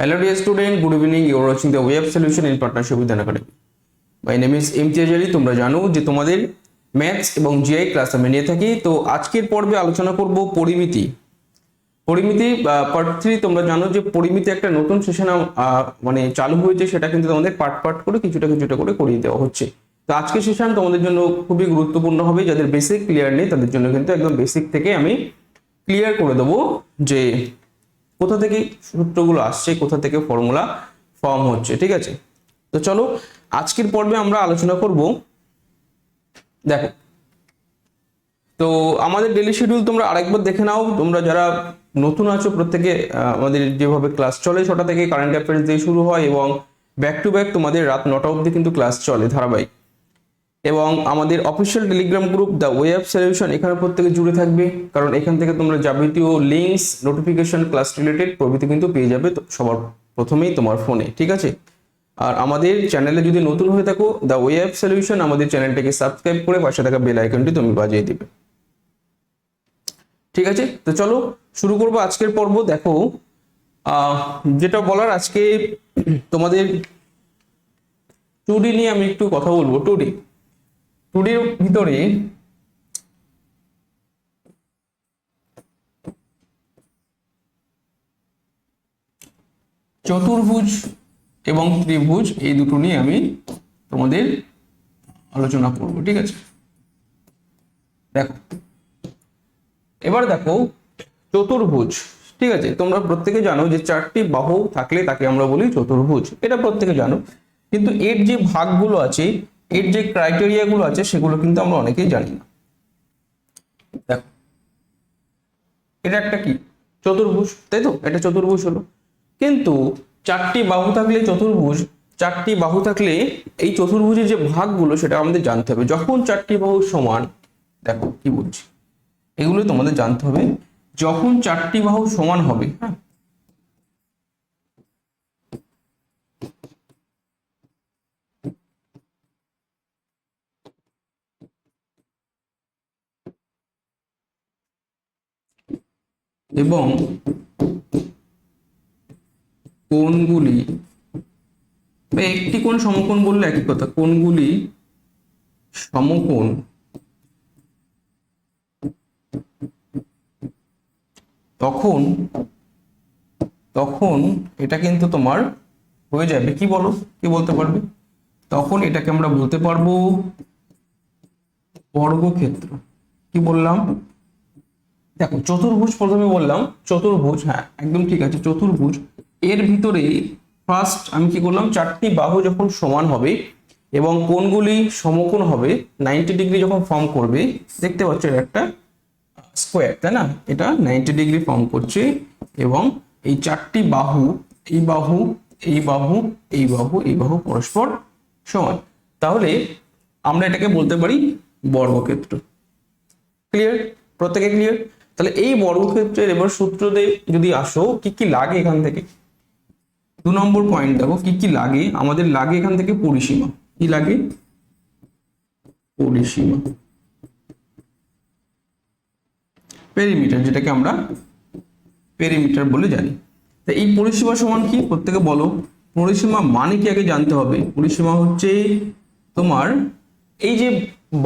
Hello dear student, good evening. You are watching the web solution in partnership with An Academy. My name is Imtiaz Ali. তোমরা জানো যে তোমাদের maths এবং GI class আমি নিয়ে থাকি। তো আজকের পর্বে আলোচনা করব পরিমিতি। পার্ট 3। তোমরা জানো যে পরিমিতি একটা নতুন সেশন মানে চালু হয়েছে, সেটা কিন্তু তোমাদের পার্ট করে কিছুটা করে করিয়ে দেওয়া হচ্ছে। তো আজকের সেশন তোমাদের জন্য খুবই গুরুত্বপূর্ণ হবে। যাদের বেসিক ক্লিয়ার নেই তাদের জন্য কিন্তু একদম বেসিক থেকে আমি ক্লিয়ার করে দেবো যে কোথা থেকে সূত্রগুলো আসছে, কোথা থেকে ফর্মুলা ফর্ম হচ্ছে। ঠিক আছে, তো চলো আজকের পর্বে আমরা আলোচনা করব। দেখো, তো আমাদের ডেইলি শিডিউল তোমরা আরেকবার দেখে নাও। তোমরা যারা নতুন আছো প্রত্যেকে আমাদের যেভাবে ক্লাস চলে 6টা থেকে কারেন্ট অ্যাফেয়ার্স দিয়ে শুরু হয় এবং ব্যাক টু ব্যাক তোমাদের রাত 9টা অবধি কিন্তু ক্লাস চলে ধারাবাহিক। এবং আমাদের official Telegram group the web solution, এখানে প্রত্যেকে জুড়ে থাকবে, কারণ এখান থেকে তোমরা যাবতীয় লিঙ্কস, নোটিফিকেশন, ক্লাস রিলেটেড প্রভৃতি কিন্তু পেয়ে যাবে সবার প্রথমেই তোমার ফোনে। ঠিক আছে, আর আমাদের চ্যানেলে যদি নতুন হয়ে থাকো দ্য ওয়েব সলিউশন, আমাদের চ্যানেলটাকে সাবস্ক্রাইব করে পাশে থাকা বেল আইকনটি তুমি বাজিয়ে দিবে। ঠিক আছে, তো চলো শুরু করবো আজকের পর্ব। দেখো, যেটা বলার আজকে তোমাদের 2D নিয়ে আমি একটু কথা বলবো। 2Dর ভিতরে চতুর্ভুজ এবং ত্রিভুজ এই দুটো নিয়ে আমি তোমাদের আলোচনা করব। ঠিক আছে, দেখো এবার দেখো চতুর্ভুজ। ঠিক আছে, তোমরা প্রত্যেকে জানো যে 4টি বাহু থাকলে তাকে আমরা বলি চতুর্ভুজ, এটা প্রত্যেকে জানো। কিন্তু এর যে ভাগগুলো আছে, এর যে ক্রাইটেরিয়া গুলো আছে, সেগুলো কিন্তু আমরা অনেকেই জানি না। দেখো, এটা একটা কি চতুর্ভুজ, তাই তো? এটা চতুর্ভুজ হলো। কিন্তু 4টি বাহু থাকলে চতুর্ভুজ, 4টি বাহু থাকলে এই চতুর্ভুজের যে ভাগগুলো সেটা আমাদের জানতে হবে। যখন 4টি বাহু সমান, দেখো কি বলছি, এগুলো তোমাদের জানতে হবে। যখন 4টি বাহু সমান হবে, হ্যাঁ, এবং কোণগুলি বা একটি কোণ সমকোণ বললে একই কথা, কোণগুলি সমকোণ, তখন তখন এটা কিন্তু তোমার হয়ে যাবে কি, বলো কি বলতে পারবে? তখন এটাকে আমরা বলতে পারবো বর্গক্ষেত্র। কি বললাম? দেখো, চতুর্ভুজ প্রথমে বললাম, চতুর্ভুজ, হ্যাঁ একদম ঠিক আছে, চতুর্ভুজ। এর ভিতরে ফার্স্ট আমি কি করলাম, 4টি বাহু যখন সমান হবে এবং কোণগুলি সমকোণ হবে, 90 ডিগ্রি যখন ফর্ম করবে, দেখতে পাচ্ছ এটা একটা স্কোয়ার, তাই না? এটা 90 ডিগ্রি ফর্ম করছে এবং এই 4টি বাহু, এই বাহু, এই বাহু, এই বাহু, এই বাহু পরস্পর সমান, তাহলে আমরা এটাকে বলতে পারি বর্গক্ষেত্র। ক্লিয়ার? প্রত্যেকে ক্লিয়ার? তাহলে এই বর্গক্ষেত্রের এবার সূত্র দিয়ে যদি আসো, কি কি লাগে এখান থেকে, 2 নম্বর পয়েন্ট দেখো কি কি লাগে। আমাদের লাগে এখান থেকে পরিসীমা। কি লাগে? পরিসীমা, পেরিমিটার, যেটাকে আমরা পেরিমিটার বলে জানি। তা এই পরিসীমা সমান কি, প্রত্যেকে বলো। পরিসীমা মানে কি আগে জানতে হবে। পরিসীমা হচ্ছে তোমার এই যে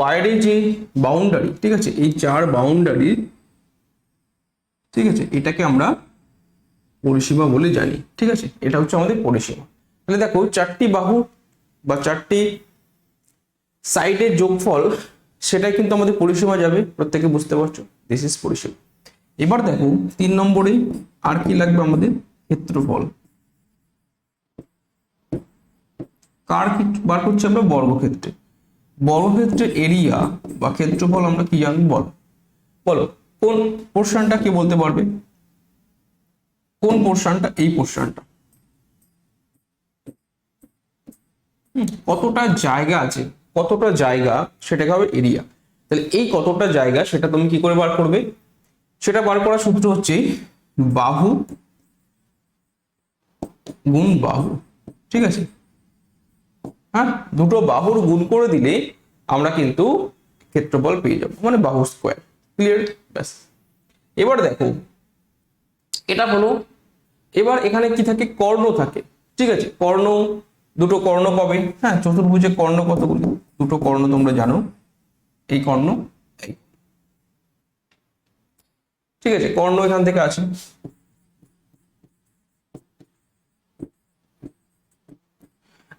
বাইরে যে বাউন্ডারি, ঠিক আছে, এই 4 বাউন্ডারি, ঠিক আছে, এটাকে আমরা পরিসীমা বলে জানি। ঠিক আছে, এটা হচ্ছে আমাদের পরিসীমা। তাহলে দেখো 4টি বাহু বা 4টি সাইডের যোগফল, সেটাই কিন্তু আমাদের পরিসীমা যাবে, প্রত্যেকে বুঝতে পারছো, দিস ইজ পরিসীমা। এবার দেখো 3 নম্বরে আর কি লাগবে আমাদের, ক্ষেত্রফল। কার কি বার করছে আমরা, বর্গক্ষেত্রে। বর্গক্ষেত্রের এরিয়া বা ক্ষেত্রফল আমরা কি জানবো, বলো বলো কোন পোর্শনটা কি বলতে পারবে? কোন পোর্শনটা? এই পোর্শনটা কতটা জায়গা আছে, কতটা জায়গা, সেটাকে হবে এরিয়া। তাহলে এই কতটা জায়গা সেটা তুমি কি করে বার করবে? সেটা বার করার সূত্র হচ্ছে বাহু গুণ বাহু। ঠিক আছে, হ্যাঁ, দুটো বাহুর গুণ করে দিলে আমরা কিন্তু ক্ষেত্রফল পেয়ে যাবো, মানে বাহু স্কোয়ার। ক্লিয়ার? ব্যাস। এবার দেখো, এটা হলো এবার এখানে কি থাকে, কর্ণ থাকে, ঠিক আছে, কর্ণ, দুটো কর্ণ পাবে। হ্যাঁ, চতুর্ভুজে কর্ণ কতগুলি, দুটো কর্ণ তোমরা জানো, এই কর্ণ, এই, ঠিক আছে, কর্ণ এখান থেকে আছে।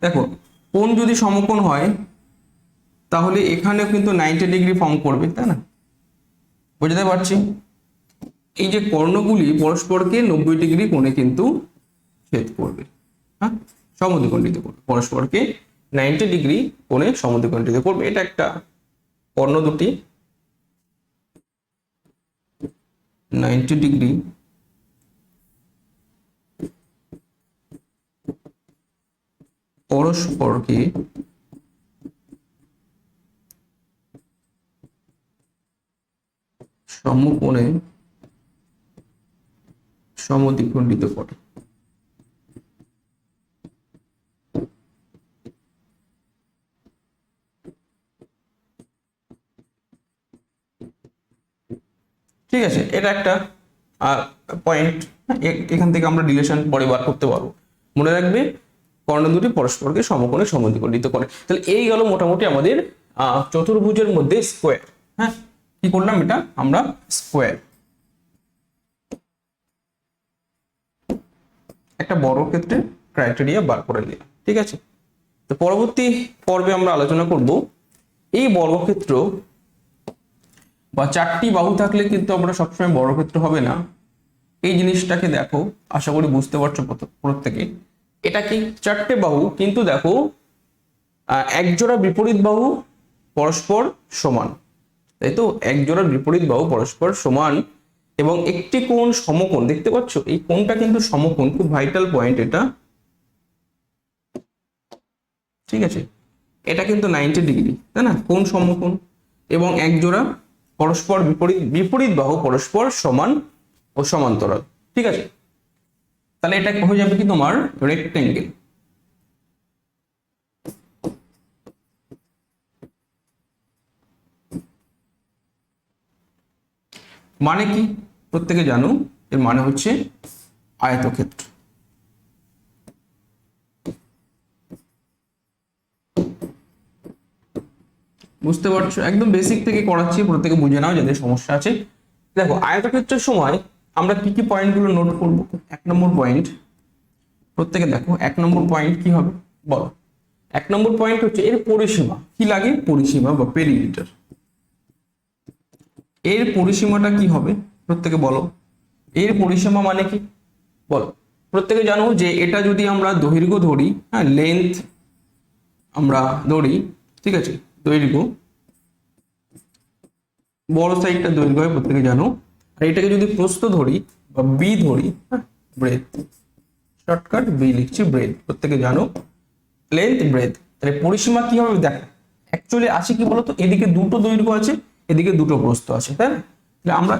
দেখো কোণ যদি সমকোণ হয় তাহলে এখানেও কিন্তু 90 ডিগ্রি ফর্ম করবে, তাই না? বুঝতে পারছি? এই যে কর্ণগুলি পরস্পরকে 90 ডিগ্রি কোণে কিন্তু ছেদ করবে, হ্যাঁ, সমদ্বিখণ্ডিত করবে, পরস্পরকে 90 ডিগ্রি কোণে সমদ্বিখণ্ডিত করবে। এটা একটা কর্ণ দুটি 90 ডিগ্রি পরস্পরকে সমকোণে সমদ্বিখণ্ডিত করে। ঠিক আছে, এটা একটা পয়েন্ট। এখান থেকে আমরা রিলেশন পরে বার করতে পারবো। মনে রাখবে কর্ণ দুটি পরস্পরকে সমকোণে সমদ্বিখণ্ডিত করে। তাহলে এই গেল মোটামুটি আমাদের চতুর্ভুজের মধ্যে স্কোয়ার। হ্যাঁ, কি করলাম, এটা আমরা স্কোয়ার, একটা বর্গক্ষেত্রের ক্রাইটেরিয়া বার করে নিলাম। ঠিক আছে, তো পরবর্তী পর্বে আমরা আলোচনা করব এই বর্গক্ষেত্র বা চারটি বাহু থাকলে কিন্তু আমরা সবসময় বর্গক্ষেত্র হবে না। এই জিনিসটাকে দেখো, আশা করি বুঝতে পারছো প্রত্যেকে। এটা কি চারটে বাহু, কিন্তু দেখো এক জোড়া বিপরীত বাহু পরস্পর সমান, তাই তো, এক জোড়া বিপরীত বাহু পরস্পর সমান এবং একটি কোণ সমকোণ। দেখতে পাচ্ছ এই কোণটা কিন্তু সমকোণ, খুব ভাইটাল পয়েন্ট এটা। ঠিক আছে, এটা কিন্তু 90 ডিগ্রি, তাই না, কোণ সমকোণ এবং এক জোড়া পরস্পর বিপরীত বাহু পরস্পর সমান ও সমান্তরাল। ঠিক আছে, তাহলে এটা হয়ে যাবে কি তোমার রেক্টেঙ্গেল। মানে কি প্রত্যেকে জানো, এর মানে হচ্ছে আয়তক্ষেত্র। বুঝতে পারছো, একদম বেসিক থেকে করাচ্ছি, প্রত্যেকে বুঝে নাও যাদের সমস্যা আছে। দেখো আয়তক্ষেত্রের সময় আমরা কি কি পয়েন্টগুলো নোট করব। 1 নম্বর পয়েন্ট, প্রত্যেকে দেখো 1 নম্বর পয়েন্ট কি হবে বলো। 1 নম্বর পয়েন্ট হচ্ছে এর পরিসীমা। কি লাগে, পরিসীমা বা পেরিমিটার। এর পরিসীমাটা কি হবে প্রত্যেকে বলো। এর পরিসীমা মানে কি বলো। প্রত্যেকে জানো যে এটা যদি আমরা দৈর্ঘ্য ধরি, হ্যাঁ, লেন্থ আমরা ধরি, ঠিক আছে, দৈর্ঘ্য, বড় সাইডটা দৈর্ঘ্য হয় প্রত্যেকে জানো। আর এটাকে যদি প্রস্থ ধরি বা বি ধরি, হ্যাঁ, ব্রেথ, শর্টকাট বি লিখছি, ব্রেথ প্রত্যেকে জানো, লেন্থ ব্রেথ। তাহলে পরিসীমা কি হবে দেখো, অ্যাকচুয়ালি আসে কি বলতো, এদিকে দুটো দৈর্ঘ্য আছে, এদিকে দুটো প্রস্থ আছে, তাই না? তাহলে আমরা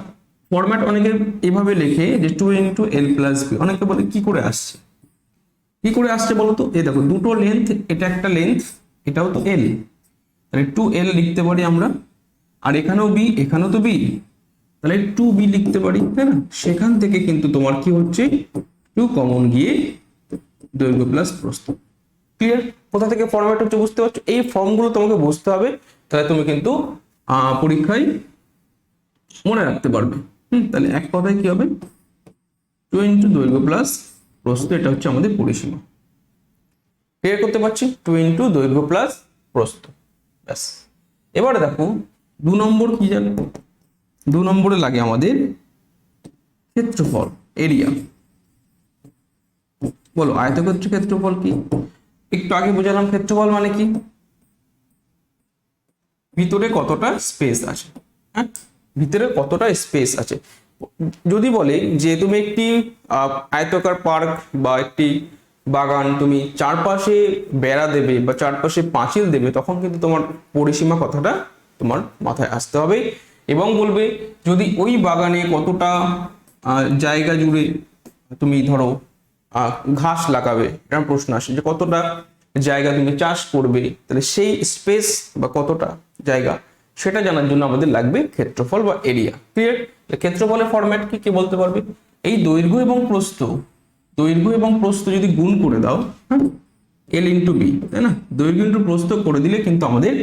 ফরম্যাট অনেকে এভাবে লেখে যে 2 × l + b। অনেকে বলে কি করে আসছে, কি করে আসছে বলতো, এই দেখো দুটো লেন্থ, এটা একটা লেন্থ, এটাও তো l, তাহলে 2l লিখতে পারি আমরা। আর এখানেও b, এখানেও তো b, তাহলে 2b লিখতে পারি, তাই না? সেখান থেকে কিন্তু তোমার কি হচ্ছে, 2 কমন গিয়ে দৈর্ঘ্য প্লাস প্রস্থ। ক্লিয়ার? কোথা থেকে ফরম্যাট হচ্ছে বুঝতে পারছো? এই ফর্মগুলো তোমাকে বুঝতে হবে, তাহলে তুমি কিন্তু পরীক্ষায় মনে রাখতে পারবে। তাহলে এক কথায় কি হবে, 2 × দৈর্ঘ্য প্লাস প্রস্থ, এটা হচ্ছে আমাদের পরিসীমা। ক্লিয়ার করতে পারছি? 2 × দৈর্ঘ্য প্লাস প্রস্থ, ব্যাস। এবারে দেখো 2 নম্বর কি জানো, 2 নম্বরে লাগে আমাদের ক্ষেত্রফল, এরিয়া। বলো আয়তক্ষেত্রের ক্ষেত্রফল কি? একটু আগে বোঝালাম ক্ষেত্রফল মানে কি, ভিতরে কতটা স্পেস আছে, হ্যাঁ, ভিতরে কতটা স্পেস আছে। যদি বলে যে তুমি একটি আয়তাকার পার্ক বা একটি বাগান, তুমি চারপাশে বেড়া দেবে বা চারপাশে পাঁচিল দেবে, তখন কিন্তু তোমার পরিসীমা কথাটা তোমার মাথায় আসতে হবে। এবং বলবে যদি ওই বাগানে কতটা জায়গা জুড়ে তুমি ধরো ঘাস লাগাবে, এরকম প্রশ্ন আসে যে কতটা জায়গা তুমি চাষ করবে, তাহলে সেই স্পেস বা কতটা জায়গা, সেটা জানার জন্য আমাদের লাগবে ক্ষেত্রফল বা এরিয়া। ক্লিয়ার? ক্ষেত্রফলের ফরম্যাট কি কে বলতে পারবে? এই দৈর্ঘ্য এবং প্রস্থ দৈর্ঘ্য এবং প্রস্থ যদি গুণ করে দাও, হ্যাঁ, এল ইন্টু বি, তাই না, দৈর্ঘ্য ইন্টু প্রস্থ করে দিলে কিন্তু আমাদের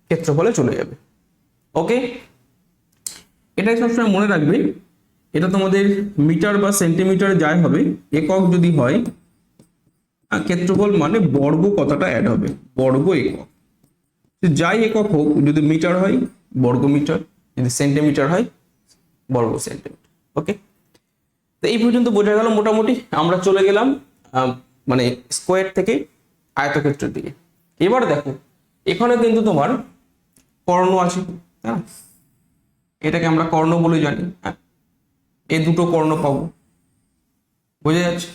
ক্ষেত্রফলে চলে যাবে। ওকে, এটা সবসময় মনে রাখবে, এটা তোমাদের মিটার বা সেন্টিমিটার যাই হবে, একক যদি হয়, ক্ষেত্রফল মানে বর্গ কথাটা অ্যাড হবে, বর্গ একক, যাই একক হোক, যদি মিটার হয় বর্গ মিটার, যদি সেন্টিমিটার হয় বর্গ সেন্টিমিটার। ওকে, তো এই পর্যন্ত বোঝা গেল মোটামুটি। আমরা চলে গেলাম মানে স্কোয়ার থেকে আয়তক্ষেত্রের দিকে। এবার দেখো, এখানে কিন্তু তোমার কর্ণ আছে, হ্যাঁ, এটাকে আমরা কর্ণ বলে জানি। হ্যাঁ, এই দুটো কর্ণ পাবো, বোঝা যাচ্ছে,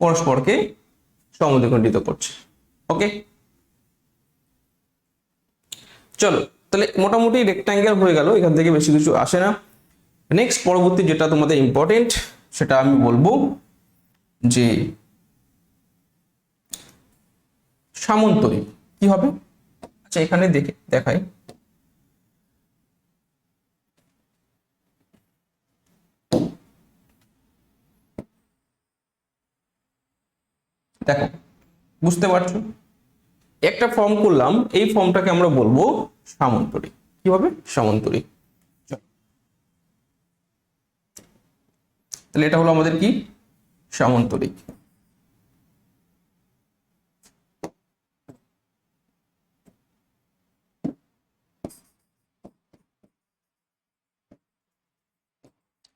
পরস্পরকে সমদ্বিখণ্ডিত করছে। ওকে, চলো তাহলে মোটামুটি রেক্ট্যাঙ্গেল হয়ে গেল, এখান থেকে বেশি কিছু আসে না। নেক্সট পরবর্তী যেটা তোমাদের ইম্পর্টেন্ট, সেটা আমি বলবো যে সামন্তরিক কি হবে। আচ্ছা, এখানে দেখাই, দেখো, বুঝতে পারছো, একটা ফর্ম করলাম, এই ফর্মটাকে আমরা বলবো সামন্তরিক। কি হবে? সামন্তরিক। তাহলে এটা হলো আমাদের কি? সামন্তরিক।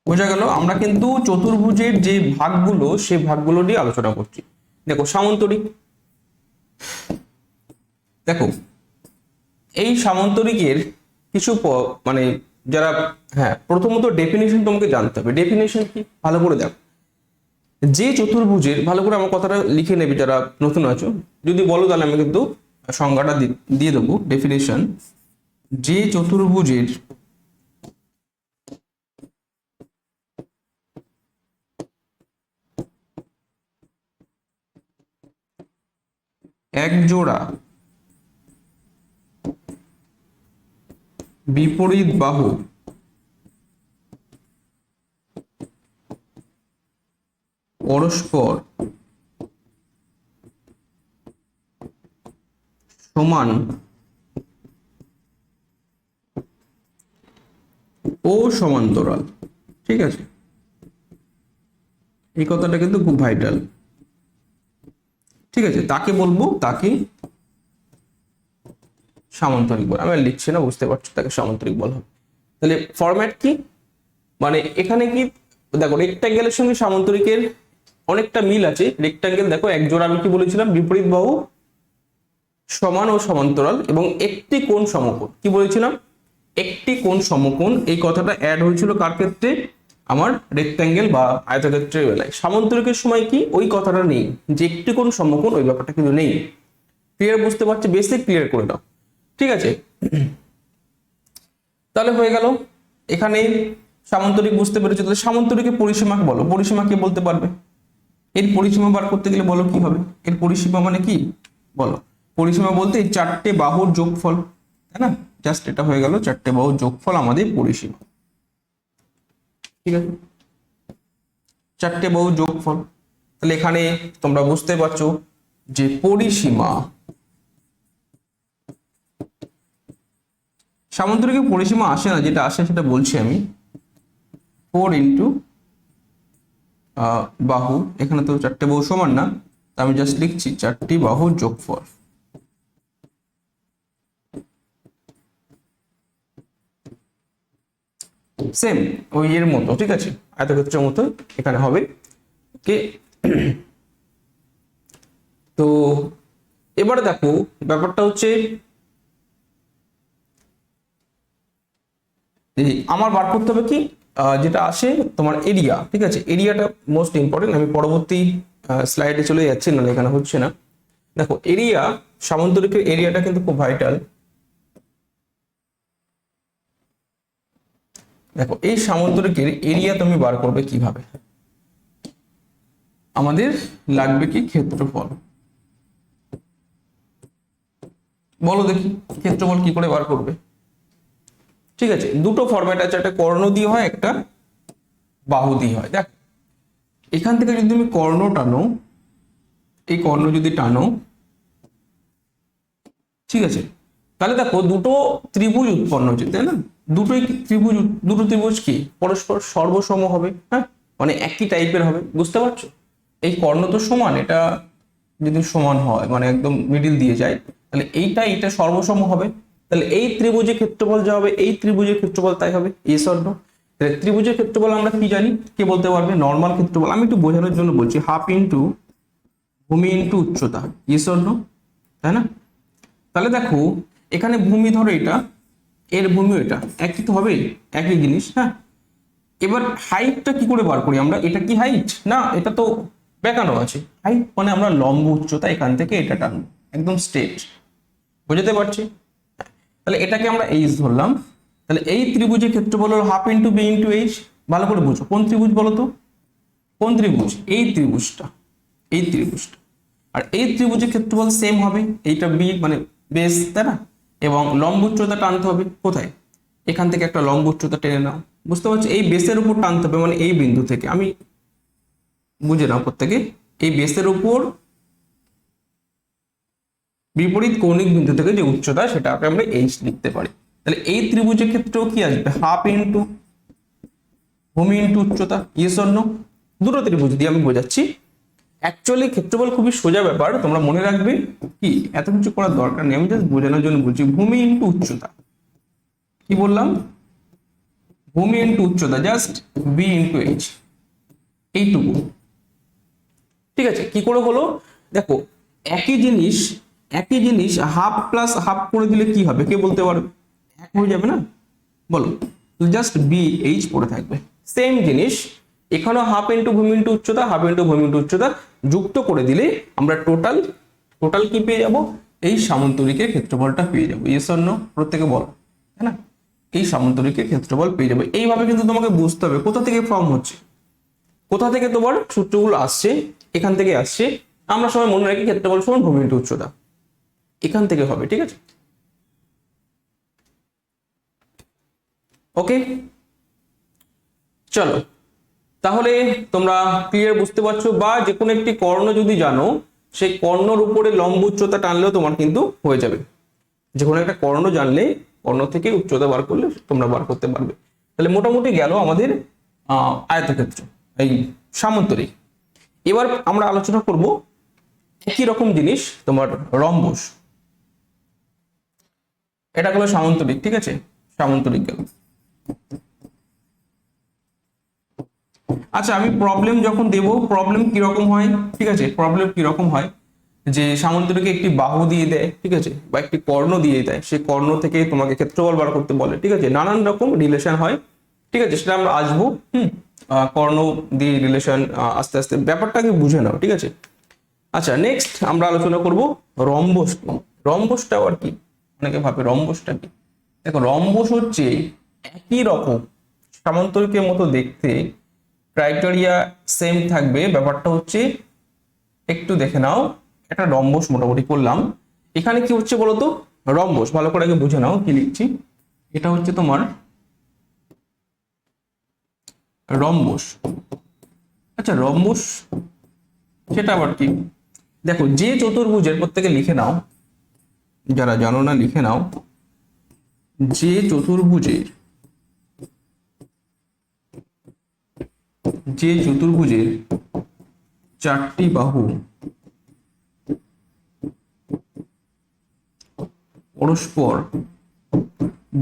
বোঝা গেল, আমরা কিন্তু চতুর্ভুজের যে ভাগগুলো, সেই ভাগগুলো নিয়ে আলোচনা করছি। দেখো সামন্তরিক, দেখো এই সামন্তরিকের কিছু মানে যারা, হ্যাঁ, প্রথমত ডেফিনেশন তোমাকে জানতে হবে। ডেফিনেশন কি ভালো করে দেখো, যে চতুর্ভুজের, ভালো করে আমার কথাটা লিখে নেবে যারা নতুন আছো, যদি বলো তাহলে আমি কিন্তু সংজ্ঞাটা দিয়ে দেবো। ডেফিনেশন, যে চতুর্ভুজের এক জোড়া বিপরীত বাহু পরস্পর সমান ও সমান্তরাল। ঠিক আছে, এই কথাটা কিন্তু খুব ভাইটাল। ঠিক আছে, তাকে বলবো, তাকে সামান্তরিক বল। আমি আর লিখছি না, বুঝতে পারছো, তাকে সামান্তরিক বলা হবে। তাহলে ফরম্যাট কি, মানে এখানে কি দেখো, রেক্ট্যাঙ্গেলের সঙ্গে সামান্তরিকের অনেকটা মিল আছে। রেক্ট্যাঙ্গেল দেখো এক জোড়া, আমি কি বলেছিলাম, বিপরীত বাহু সমান ও সমান্তরাল এবং একটি কোণ সমকোণ। কি বলেছিলাম? একটি কোণ সমকোণ। এই কথাটা অ্যাড হয়েছিল কার ক্ষেত্রে? আমার রেক্ট্যাঙ্গেল বা আয়তক্ষেত্রের বেলায়। সামান্তরিকের সময় কি ওই কথাটা নেই, যে একটি কোণ সমকোণ, ওই ব্যাপারটা কিন্তু নেই। ক্লিয়ার? বুঝতে পারছি, বেসিক ক্লিয়ার করে দাও। ঠিক আছে, তাহলে হয়ে গেল এখানে সামান্তরিক বুঝতে পেরেছো। তাহলে সামান্তরিকের পরিসীমা বলো, পরিসীমা কে বলতে পারবে? এর পরিসীমা বার করতে গেলে বলো কি হবে? এর পরিসীমা মানে কি বলো? পরিসীমা বলতে এই চারটে বাহুর যোগফল, তাই না? জাস্ট এটা হয়ে গেল, চারটে বাহুর যোগফল আমাদের পরিসীমা। ঠিক আছে, চারটে বাহুর যোগফল। তাহলে এখানে তোমরা বুঝতে পারছো যে পরিসীমা, সামান্তরিকের পরিসীমা আসে না, যেটা আসে সেটা বলছি আমি, 4 ইন্টু বাহু, এখানে তো চারটে বাহু সমান না, আমি জাস্ট লিখছি চারটি বাহুর যোগফল। সেম ওই এর মতো, ঠিক আছে, আয়তক্ষেত্রের মতো এখানে হবে। ওকে, তো এবারে দেখো ব্যাপারটা হচ্ছে, আমার বার করতে হবে কি, যেটা আসে তোমার এরিয়া। ঠিক আছে, এরিয়াটা মোস্ট ইম্পর্টেন্ট। আমি পরবর্তী স্লাইডে চলে যাচ্ছি, না এখানে হচ্ছে না। দেখো এরিয়া, সামান্তরিকের এরিয়াটা কিন্তু খুব ভাইটাল। দেখো এই সামান্তরিকের এরিয়া তুমি বার করবে কিভাবে? আমাদের লাগবে কি? ক্ষেত্রফল। বলো দেখি ক্ষেত্রফল কি করে বার করবে? ঠিক আছে, দুটো ফরম্যাট আছে, একটা কর্ণ দিয়ে হয়, একটা বাহু দিয়ে হয়। দেখ এখান থেকে যদি তুমি কর্ণ টানো, এই কর্ণ যদি টানো, ঠিক আছে, তাহলে দেখো দুটো ত্রিভুজ উৎপন্ন হচ্ছে, তাই না? দুটো ত্রিভুজ কি পরস্পর সর্বসম হবে, হ্যাঁ, মানে একই টাইপের হবে, বুঝতে পারছো? এই কর্ণ তো সমান, এটা যদি সমান হয় মানে একদম মিডিল দিয়ে যায়, তাহলে এইটা সর্বসম হবে। তাহলে এই ত্রিভুজের ক্ষেত্রফল যা হবে এই ত্রিভুজের ক্ষেত্রফল তাই হবে। Yes or no? তাহলে ত্রিভুজের ক্ষেত্রফল আমরা কি জানি, কে বলতে পারবে? নর্মাল ক্ষেত্রফল। আমি একটু বোঝানোর জন্য বলছি, হাফ ইন্টু ভূমি ইন্টু উচ্চতা। Yes or no? তাই না? তাহলে দেখো এখানে ভূমি ধরো এটা, এর ভূমি এটা, একই তো হবে, একই জিনিস, হ্যাঁ। এবার হাইটটা কি করে বার করি আমরা? এটা কি হাইট না, এটা তো বেঁকানো আছে। হাইট মানে আমরা লম্ব উচ্চতা, এখান থেকে এটা টানবো একদম স্ট্রেট, বুঝতে পারছি? তাহলে এটাকে আমরা এইচ ধরলাম। তাহলে এই ত্রিভুজের ক্ষেত্রফল হলো half into B into H. ভালো করে বুঝো, কোন ত্রিভুজ বলো তো? কোন ত্রিভুজ? এই ত্রিভুজটা, এই ত্রিভুজটা। আর এই ত্রিভুজের ক্ষেত্রফল সেম হবে, এইটা বি মানে বেস, তাই না? এবং লম্ব উচ্চতা টানতে হবে কোথায়? এখান থেকে একটা লম্ব উচ্চতা টেনে নাও, বুঝতে পারছো? এই বেসের উপর টানতে হবে, মানে এই বিন্দু থেকে, আমি বুঝে নাও প্রত্যেকে, এই বেসের উপর বিপরীত কৌণিক বিন্দু থেকে যে উচ্চতা সেটাকে আমরা এইচ লিখতে পারি। তাহলে এই ত্রিভুজের ক্ষেত্রেও কি আসবে? হাফ ইন্টু ভূমি ইন্টু উচ্চতা। Yes or no? দুটো ত্রিভুজ দিয়ে আমি বোঝাচ্ছি। অ্যাকচুয়ালি ক্ষেত্রফল খুবই সোজা ব্যাপার, তোমরা মনে রাখবে, কি এত কিছু করার দরকার নেই, আমি জাস্ট বোঝানোর জন্য বলছি। ভূমি ইন্টু উচ্চতা, কি বললাম? ভূমি ইন্টু উচ্চতা, জাস্ট বি ইন্টু এইচ, এইটুকু। ঠিক আছে, কি করে হলো দেখো, একই জিনিস, একই জিনিস হাফ প্লাস হাফ করে দিলে কি হবে, কে বলতে পারবে? এক হয়ে যাবে না, বলো? জাস্ট বি এইচ পড়ে থাকবে, সেম জিনিস। এখানেও হাফ ইন্টু ভূমি ইন্টু উচ্চতা, হাফ ইন্টু ভূমি ইন্টু উচ্চতা যুক্ত করে দিলে আমরা টোটাল টোটাল কি পেয়ে যাব? এই সামান্তরিকের ক্ষেত্রফলটা পেয়ে যাবো। Yes or no? প্রত্যেকে বলো, তাই না? এই সামান্তরিকের ক্ষেত্রফল পেয়ে যাবে। এইভাবে কিন্তু তোমাকে বুঝতে হবে কোথা থেকে ফর্ম হচ্ছে, কোথা থেকে তোমার সূত্রগুলো আসছে, এখান থেকে আসছে। আমরা সবাই মনে রাখি ক্ষেত্রফল সমান ভূমি ইন্টু উচ্চতা, এখান থেকে হবে, ঠিক আছে? ওকে, চলো তাহলে তোমরা ক্লিয়ার বুঝতে পারছো, বা যে কোনো একটি কর্ণ যদি জানো, সেই কর্ণর উপরে লম্ব উচ্চতা টানলেও তোমার কিন্তু হয়ে যাবে। যে কোনো একটা কর্ণ জানলে কর্ণ থেকে উচ্চতা বার করলে তোমরা বার করতে পারবে। তাহলে মোটামুটি গেল আমাদের আয়তক্ষেত্র, এই সামান্তরিক। এবার আমরা আলোচনা করব একই রকম জিনিস, তোমার রম্বস। এটা হলো সামান্তরিক, ঠিক আছে? সামান্তরিক গেল। আচ্ছা, আমি প্রবলেম যখন দেব, প্রবলেম কি রকম হয়, ঠিক আছে? প্রবলেম কি রকম হয়, যে সামান্তরিকে একটি বাহু দিয়ে দেয়, ঠিক আছে, বা একটি কর্ণ দিয়ে দেয়, সেই কর্ণ থেকে তোমাকে ক্ষেত্রফল বার করতে বলে, ঠিক আছে? নানান রকম রিলেশন হয়, ঠিক আছে? সেটা আমরা আসবো, কর্ণ দিয়ে রিলেশন, আস্তে আস্তে ব্যাপারটাকে বুঝে নাও, ঠিক আছে? আচ্ছা, নেক্সট আমরা আলোচনা করব রম্বস। রম্বসটা আবার কি? অনেকে ভাবে রম্বসটা কি। দেখো, রম্বস হচ্ছে একই রকম সামান্তরিকের মতো দেখতে, ক্রাইটেরিয়া সেম থাকবে। ব্যাপারটা হচ্ছে একটু দেখে নাও, একটা রম্বস মোটামুটি করলাম। এখানে কি হচ্ছে বলতো? রম্বস ভালো করে আগে বুঝে নাও কি লিখছি। এটা হচ্ছে তোমার রম্বস। আচ্ছা, রম্বস সেটা আবার কি? দেখো, যে চতুর্ভুজের, প্রত্যেকে লিখে নাও, যারা জানো না লিখে নাও, যে চতুর্ভুজের, যে চতুর্ভুজের চারটি বাহু পরস্পর,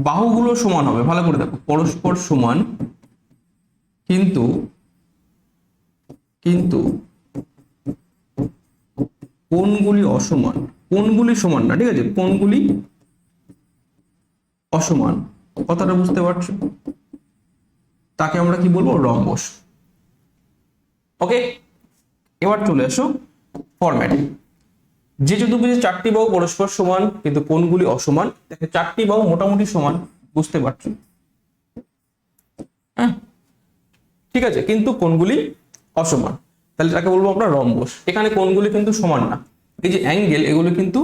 বাহুগুলো সমান হবে, ভালো করে দেখো, পরস্পর সমান, কিন্তু কিন্তু কোণগুলি অসমান। কোণগুলি সমান না, ঠিক আছে? কোণগুলি অসমান, কথাটা বুঝতে পারছো? তাকে আমরা কি বলবো? রম্বস। ওকে, এবার চলে এসো ফরম্যাটে। যে চতুর্ভুজের চারটি বাহু পরস্পর সমান কিন্তু কোণগুলি অসমান, দেখো চারটি বাহু মোটামুটি সমান, বুঝতে পারছো? হ্যাঁ, ঠিক আছে, কিন্তু কোণগুলি অসমান, তাহলে তাকে বলবো আমরা রম্বস। এখানে কোণগুলি কিন্তু সমান না, এই যে অ্যাঙ্গেল, এগুলো কিন্তু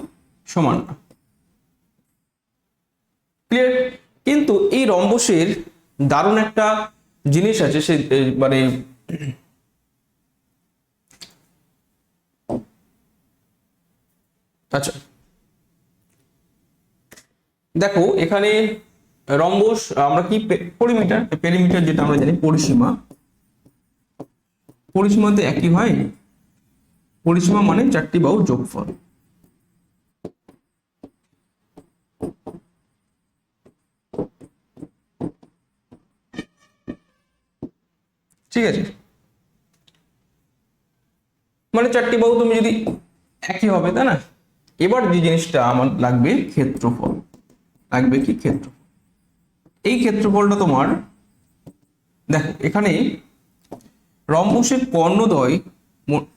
সমান না। ক্লিয়ার? কিন্তু এই রম্বসের দারুণ একটা জিনিস আছে, সে মানে আচ্ছা দেখো এখানে রম্বস আমরা কি পেরিমিটার, পেরিমিটার যেটা আমরা জানি পরিসীমা, পরিসীমাতে একই হয়, পরিসীমা মানে চারটি বাহুর যোগফল। ঠিক আছে, মানে চারটি বাহু তুমি যদি একই হবে তাই না। এবার যে জিনিসটা আমার লাগবে ক্ষেত্রফল, লাগবে কি ক্ষেত্রফল। এই ক্ষেত্রফলটা তোমার দেখো এখানে রম্বসের কর্ণদ্বয়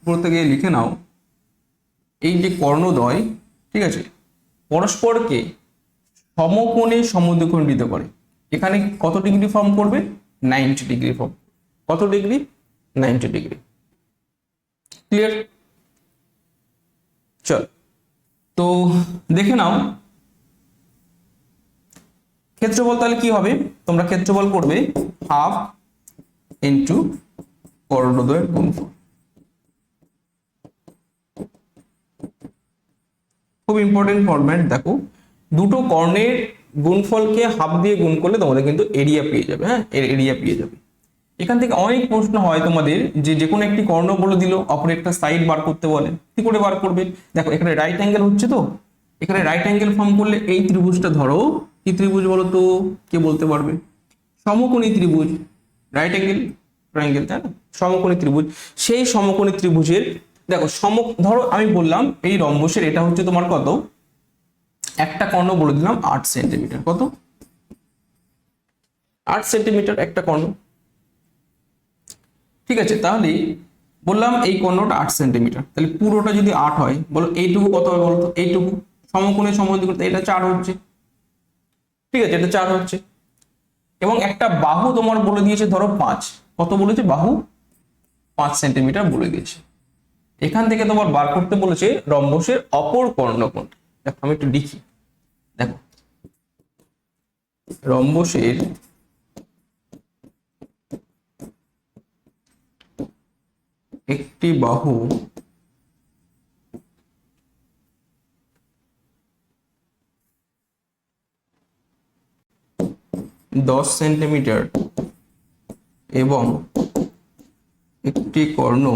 বলতে গিয়ে লিখে নাও, এই যে কর্ণদ্বয় ঠিক আছে পরস্পরকে সমকোণে সমদ্বিখণ্ডিত করে। এখানে কত ডিগ্রি ফর্ম করবে? 90 ডিগ্রি ফর্ম। কত ডিগ্রি? 90 ডিগ্রি। ক্লিয়ার? চল তো দেখে নাও ক্ষেত্রফল তাহলে কি হবে, তোমরা ক্ষেত্রফল করবে হাফ ইন্টু কর্ণদ্বয়ের গুণফল। খুব ইম্পর্টেন্ট ফরম্যাট। দেখো দুটো কর্ণের গুণফলকে হাফ দিয়ে গুণ করলে তোমাদের কিন্তু এরিয়া পেয়ে যাবে। হ্যাঁ, এরিয়া পেয়ে যাবে। এখান থেকে অনেক প্রশ্ন হয় তোমাদের যে কোনো একটি কর্ণ বলে দিল, অপর একটা সাইড বার করতে বলে, কি করে বার করবে? দেখো এখানে রাইট অ্যাঙ্গেল হচ্ছে, তো এখানে রাইট অ্যাঙ্গেল ফর্ম করলে এই ত্রিভুজটা ধরো, কি ত্রিভুজ বলো তো, কে বলতে পারবে? সমকোণী ত্রিভুজ, রাইট অ্যাঙ্গেল ট্রায়াঙ্গেল তাই না, সমকোণী ত্রিভুজ। সেই সমকোণী ত্রিভুজের দেখো ধরো আমি বললাম এই রম্বসের এটা হচ্ছে তোমার কত, একটা কর্ণ বলে দিলাম 8 সেন্টিমিটার। কত? 8 সেন্টিমিটার একটা কর্ণ। ঠিক আছে, তাহলে বললাম এই কর্ণটা 8 সেন্টিমিটার, তাহলে পুরোটা যদি 8 হয়, বলো এইটুকু কত হবে বলতো? এইটুকু সমকোণে সমদ্বিখণ্ডিত, এটা 4 হচ্ছে। ঠিক আছে, এটা 4 হচ্ছে। এবং একটা বাহু তোমার বলে দিয়েছে ধরো 5, কত বলেছে? বাহু 5 সেন্টিমিটার বলে দিয়েছে। এখান থেকে তোমার বার করতে বলেছে রম্বসের অপর কর্ণকোণ। দেখো আমি একটু লিখি, দেখো রম্বসের একটি বাহু দশ সেন্টিমিটার এবং একটি কর্ণ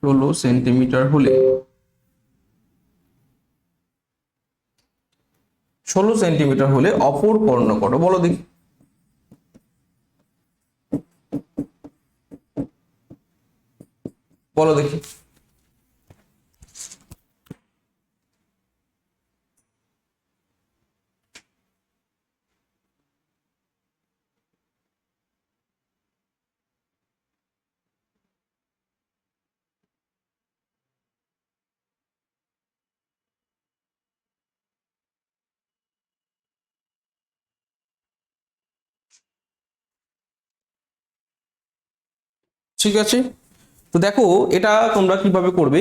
16 সেন্টিমিটার হলে 16 সেন্টিমিটার হলে অপর কর্ণ কত বলো দেখি? বলো দেখি। ঠিক আছে, তো দেখো এটা তোমরা কিভাবে করবে।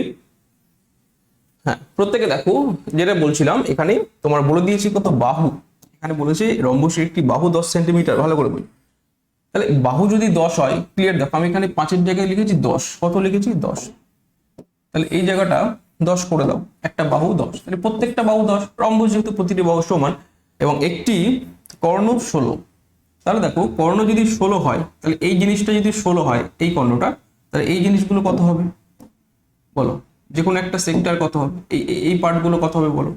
হ্যাঁ, প্রত্যেকে দেখো যেটা বলছিলাম এখানে তোমার বলে দিয়েছি কত, বাহু। এখানে বলেছে রম্বসের একটি বাহু 10 সেন্টিমিটার, ভালো করে বলি। তাহলে বাহু যদি 10 হয়, ক্লিয়ার? দেখো আমি এখানে 5-এর জায়গায় লিখেছি 10, কত লিখেছি? 10। তাহলে এই জায়গাটা 10 করে দাও, একটা বাহু 10, তাহলে প্রত্যেকটা বাহু 10, রম্বস যেহেতু প্রতিটি বাহু সমান, এবং একটি কর্ণ 16। তাহলে দেখো কর্ণ যদি 16 হয়, তাহলে এই জিনিসটা যদি 16 হয় এই কর্ণটা, তাহলে এই জিনিসগুলো কত হবে বলো? যে কোনো একটা সেক্টর কত হবে? এই পার্টগুলো কত হবে বলো?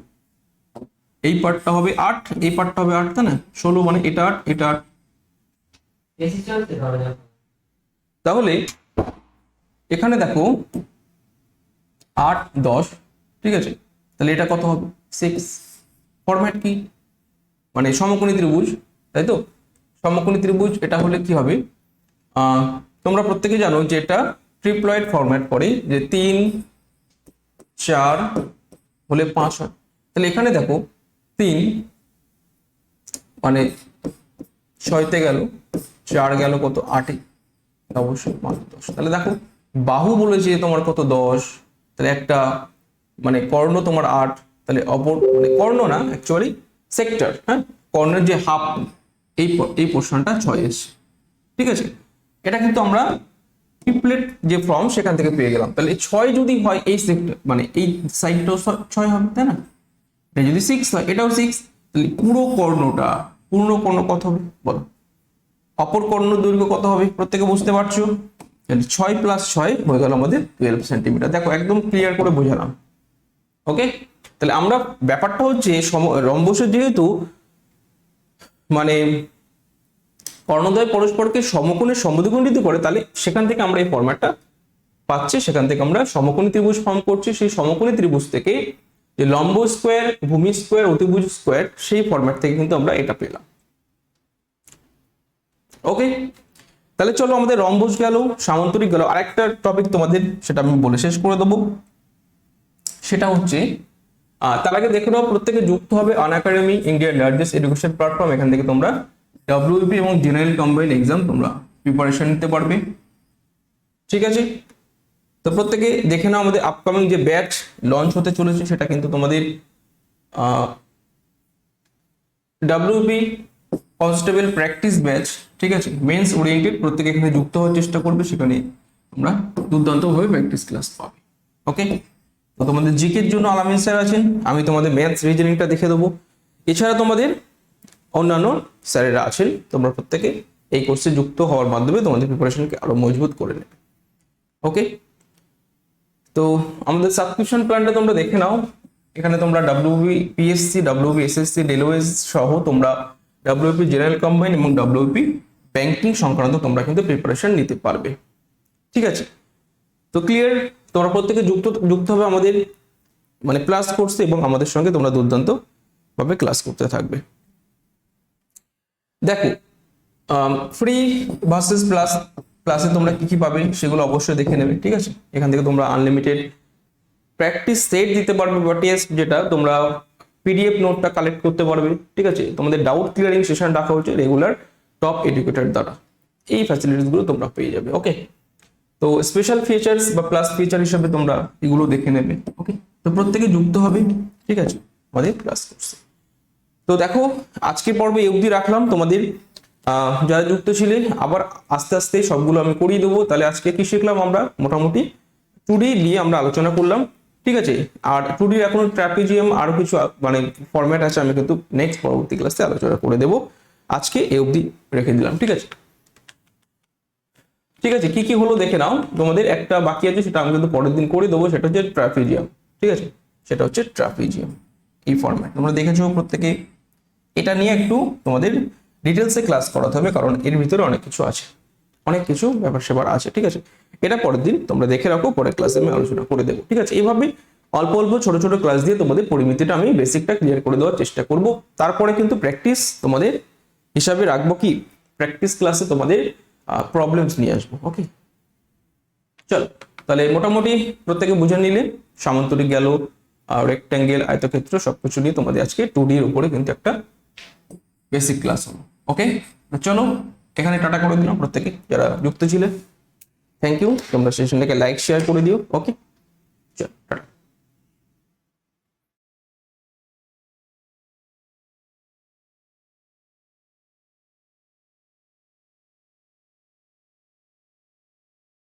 এই পার্টটা হবে 8, এই পার্টটা হবে 8, তাই না? 16 মানে এটা 8, এটা 8। তাহলে এখানে দেখো 8 10, ঠিক আছে, তাহলে এটা কত হবে? 6। ফরম্যাট কি? মানে সমকোণী ত্রিভুজ, তাই তো? সমকোণী ত্রিভুজ এটা হলে কি হবে? তোমরা প্রত্যেকে জানো যে এটা ট্রিপ্লয়েড ফরম্যাট করে, যে 3 4 হলে 5 হয়। তাহলে এখানে দেখো 3 মানে 6তে গেল, 4 গেল কত? 8-এ, অবশ্যই 5 10। তাহলে দেখো বাহু বলেছে তোমার কত? 10। তাহলে একটা মানে কর্ণ তোমার 8, তাহলে অপর মানে কর্ণ না, অ্যাকচুয়ালি সেক্টর। হ্যাঁ, কর্ণের যে হাফ এই পোর্শনটা 6 এসছে। ঠিক আছে, এটা কিন্তু আমরা ট্রিপলেট যে ফর্ম সেখান থেকে পেয়ে গেলাম। তাহলে 6 যদি হয় এই সেক্টর মানে এই সাইডটাও 6 হবে, তাই না? এটা যদি 6 হয় এটাও 6, তাহলে পুরো কর্ণটা, পূর্ণ কর্ণ কত হবে বলো? অপর কর্ণ দৈর্ঘ্য কত হবে প্রত্যেকে বুঝতে পারছো? 6 + 6 হয়ে গেল আমাদের 12 সেন্টিমিটার। দেখো একদম ক্লিয়ার করে বোঝালাম। ওকে, তাহলে আমরা ব্যাপারটা হচ্ছে রম্বসের যেহেতু মানে কর্ণদ্বয় পরস্পরকে সমকোণে সমদ্বিখণ্ডিত করে, তাহলে সেখান থেকে আমরা এই ফরম্যাটটা পাচ্ছি। সেখান থেকে আমরা সমকোণী ত্রিভুজ ফর্ম করছি। সেই সমকোণী ত্রিভুজ থেকে যে লম্ব স্কোয়ার, ভূমি স্কোয়ার, অতিভুজ স্কোয়ার, সেই ফরম্যাট থেকে কিন্তু আমরা এটা পেলাম। ওকে, তাহলে চলো আমাদের রম্বস গেল, সামান্তরিক গেল, আরেকটা টপিক তোমাদের সেটা আমি বলে শেষ করে দেবো। সেটা হচ্ছে তার আগে দেখে নাও প্রত্যেকে যুক্ত হবে আনএকাডেমি, ইন্ডিয়ার লার্জেস্ট এডুকেশন প্ল্যাটফর্ম। এখান থেকে তোমরা WBP এবং জেনারেল কম্বাইন্ড এক্সাম তোমরা প্রিপারেশন নিতে পারবে। ঠিক আছে, তো প্রত্যেকে দেখে নাও আমাদের আপকামিং যে ব্যাচ লঞ্চ হতে চলেছে সেটা কিন্তু তোমাদের WBP কনস্টেবল প্র্যাকটিস ব্যাচ। ঠিক আছে, মেন্স ওরিয়েন্টেড। প্রত্যেকে এখানে যুক্ত হওয়ার চেষ্টা করবে, সেখানে তোমরা দুর্দান্তভাবে প্র্যাকটিস ক্লাস পাবে। ওকে, তো তোমাদের জিকের জন্য আলামিন স্যার আছেন, আমি তোমাদের ম্যাথস রিজনিংটা দেখে দেবো। এছাড়া তোমাদের অন্যান্য স্যারেরা আছেন। তোমরা প্রত্যেকে এই কোর্সে যুক্ত হওয়ার মাধ্যমে তোমাদের প্রিপারেশনকে আরো মজবুত করে নেবে। ওকে, তো আমাদের সাবস্ক্রিপশন প্ল্যানটা তোমরা দেখে নাও। এখানে তোমরা WBP PSC, WBP SSC, railways সহ তোমরা WBP জেনারেল কম্বাইন্ড এবং WBP ব্যাংকিং সংক্রান্ত তোমরা কিন্তু প্রিপারেশন নিতে পারবে। ঠিক আছে, তো ক্লিয়ার? তোমরা প্রত্যেকে যুক্ত হবে আমাদের মানে প্লাস কোর্সে এবং আমাদের সঙ্গে তোমরা দুর্দান্ত ভাবে ক্লাস করতে থাকবে। দেখো ফ্রি ভার্সেস প্লাস ক্লাসে তোমরা কি কি পাবে সেগুলো অবশ্যই দেখে নেবে। ঠিক আছে, এখান থেকে তোমরা আনলিমিটেড প্র্যাকটিস সেট দিতে পারবে বা টেস্ট, যেটা তোমরা PDF নোটটা কালেক্ট করতে পারবে। ঠিক আছে, তোমাদের ডাউট ক্লিয়ারিং সেশন রাখা হচ্ছে রেগুলার টপ এডুকেটর দ্বারা। এই ফ্যাসিলিটিসগুলো তোমরা পেয়ে যাবে। ওকে, তো স্পেশাল ফিচার্স বা প্লাস ফিচার হিসেবে তোমরা এগুলো দেখে নেবে। ওকে, তো প্রত্যেকে যুক্ত হবে। ঠিক আছে, আমাদের ক্লাস কোর্সে। তো দেখো আজকের পর্বে এই অবধি রাখলাম। তোমাদের যারা যুক্ত ছিলে আবার আস্তে আস্তে সবগুলো আমি করিয়ে দেবো। তাহলে আজকে কি শিখলাম আমরা? মোটামুটি 2D নিয়ে আমরা আলোচনা করলাম। ঠিক আছে, আর 2D এখনো ট্র্যাপিজিয়াম আরো কিছু মানে ফরম্যাট আছে, আমি কিন্তু নেক্সট পরবর্তী ক্লাসে আলোচনা করে দেবো। আজকে এই অবধি রেখে দিলাম। ঠিক আছে, ঠিক আছে, কি কি হলো দেখে নাও। তোমাদের একটা বাকি আছে, সেটা আমি কিন্তু পরের দিন করে দেবো। সেটা হচ্ছে ট্র্যাপিজিয়াম। ঠিক আছে, সেটা হচ্ছে ট্র্যাপিজিয়াম এই ফরম্যাট তোমরা দেখেছো প্রত্যেকে। এটা নিয়ে একটু তোমাদের ডিটেলসে ক্লাস করাতে হবে, কারণ এর ভিতরে অনেক কিছু আছে, অনেক কিছু ব্যাপার স্যাপার আছে। ঠিক আছে, এটা পরের দিন তোমরা দেখে রাখো, পরের ক্লাসে আমি আলোচনা করে দেবো। ঠিক আছে, এইভাবে অল্প অল্প ছোট ছোট ক্লাস দিয়ে তোমাদের পরিমিতিটা আমি বেসিকটা ক্লিয়ার করে দেওয়ার চেষ্টা করব। তারপরে কিন্তু প্র্যাকটিস তোমাদের হিসাবে রাখবো কি, প্র্যাকটিস ক্লাসে তোমাদের প্রবলেমস নিয়ে আসবো। ওকে, চলো তাহলে মোটামুটি প্রত্যেকে বুঝে নিলে সামান্তরিক গেল, রেক্ট্যাঙ্গেল, আয়তক্ষেত্র সবকিছু নিয়ে তোমাদের আজকে 2D এর উপরে কিন্তু একটা বেসিক ক্লাস হলো। ওকে, চলো এখানে টাটা করে দিলাম প্রত্যেকে যারা যুক্ত ছিলে। থ্যাংক ইউ, তোমরা সেশনটাকে লাইক শেয়ার করে দিও। ওকে, চলো টাটা।